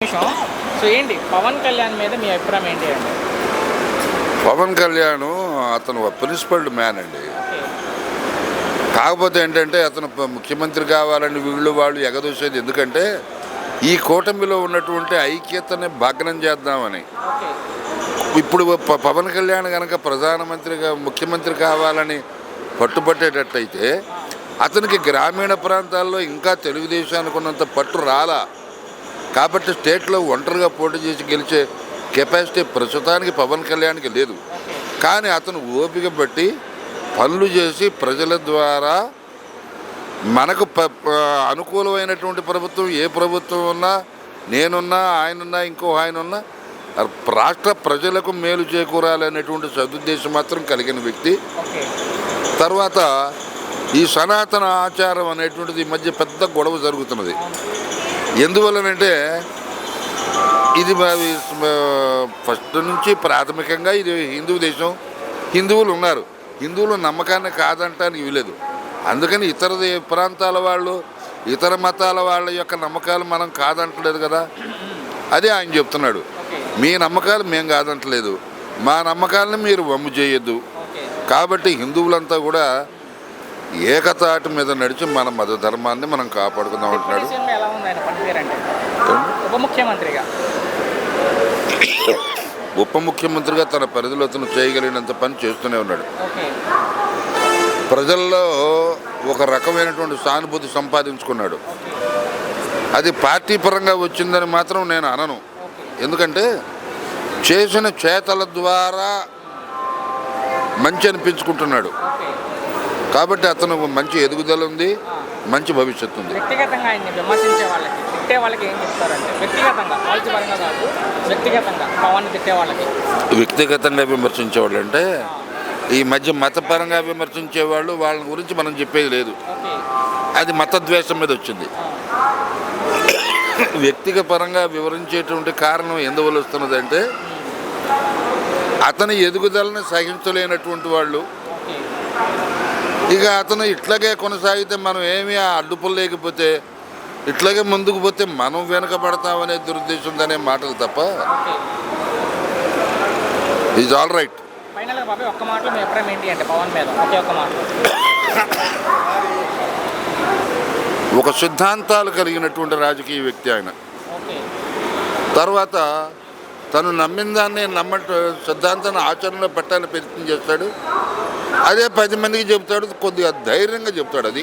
నిమిషం. సో ఏంటి పవన్ కళ్యాణ్ మీద మీ అభిప్రాయం ఏంటి అండి? పవన్ కళ్యాణ్ అతను ప్రిన్సిపల్డ్ మ్యాన్ అండి. కాకపోతే ఏంటంటే అతను ముఖ్యమంత్రి కావాలని వాళ్ళు ఎగదోసేది ఎందుకంటే ఈ కూటమిలో ఉన్నటువంటి ఐక్యతని భగ్నం చేద్దామని. ఇప్పుడు పవన్ కళ్యాణ్ కనుక ప్రధానమంత్రిగా ముఖ్యమంత్రి కావాలని పట్టుబట్టేటట్టయితే అతనికి గ్రామీణ ప్రాంతాల్లో ఇంకా తెలుగుదేశానికి ఉన్నంత పట్టు రాలా. కాబట్టి స్టేట్లో ఒంటరిగా పోటీ చేసి గెలిచే కెపాసిటీ ప్రస్తుతానికి పవన్ కళ్యాణ్కి లేదు. కానీ అతను ఓపిక బట్టి పనులు చేసి ప్రజల ద్వారా మనకు అనుకూలమైనటువంటి ప్రభుత్వం ఏ ప్రభుత్వం ఉన్నా, నేనున్నా, ఆయనున్నా, ఇంకో ఆయనున్నా రాష్ట్ర ప్రజలకు మేలు చేకూరాలనేటువంటి సదుద్దేశం మాత్రం కలిగిన వ్యక్తి. తర్వాత ఈ సనాతన ఆచారం అనేటువంటిది ఈ మధ్య పెద్ద గొడవ జరుగుతున్నది. ఎందువల్లనంటే ఇది ఫస్ట్ నుంచి ప్రాథమికంగా ఇది హిందూ దేశం, హిందువులు ఉన్నారు, హిందువుల నమ్మకాన్ని కాదంటానికి వీలేదు. అందుకని ఇతర ప్రాంతాల వాళ్ళు, ఇతర మతాల వాళ్ళ యొక్క నమ్మకాలు మనం కాదంటలేదు కదా. అదే ఆయన చెప్తున్నాడు, మీ నమ్మకాలు మేము కాదంటలేదు, మా నమ్మకాలను మీరు వమ్ము చేయొద్దు. కాబట్టి హిందువులంతా కూడా ఏకతాటి మీద నడిచి మన మత ధర్మాన్ని మనం కాపాడుకుందాం అంటున్నాడు. ఉప ముఖ్యమంత్రిగా తన పరిధిలో అతను చేయగలిగినంత పని చేస్తూనే ఉన్నాడు. ప్రజల్లో ఒక రకమైనటువంటి సానుభూతి సంపాదించుకున్నాడు. అది పార్టీ పరంగా వచ్చిందని మాత్రం నేను అనను. ఎందుకంటే చేసిన చేతల ద్వారా మంచి అనిపించుకుంటున్నాడు. కాబట్టి అతను మంచి ఎదుగుదల ఉంది, మంచి భవిష్యత్తు ఉంది. వ్యక్తిగతంగా ఆయన్ని విమర్శించే వాళ్ళకి, తిట్టే వాళ్ళకి ఏం చెప్తారంటే వ్యక్తిగతంగా పాలసీ పరంగా కాదు, వ్యక్తిగతంగా పవన్ తిట్టే వాళ్ళకి? వ్యక్తిగతంగా విమర్శించేవాళ్ళు అంటే ఈ మధ్య మతపరంగా విమర్శించేవాళ్ళు వాళ్ళ గురించి మనం చెప్పేది లేదు. అది మతద్వేషం మీద వచ్చింది. వ్యక్తిగత పరంగా వివరించేటువంటి కారణం ఎందువల్ల వస్తున్నదంటే అతని ఎదుగుదలని సహించలేనటువంటి వాళ్ళు. ఇక అతను ఇట్లాగే కొనసాగితే మనం ఏమీ అడ్డుపులు లేకపోతే ఇట్లాగే ముందుకు పోతే మనం వెనకబడతామనే దురుద్దేశం అనే మాటలు తప్ప ఈజ్ ఆల్ రైట్. ఒక సిద్ధాంతాలు కలిగినటువంటి రాజకీయ వ్యక్తి ఆయన. తర్వాత తను నమ్మిన దాన్ని సిద్ధాంతాన్ని ఆచరణలో పెట్టాలని ప్రయత్నం చేస్తాడు. అదే 10 మందికి చెబుతాడు, కొద్దిగా ధైర్యంగా చెప్తాడు. అది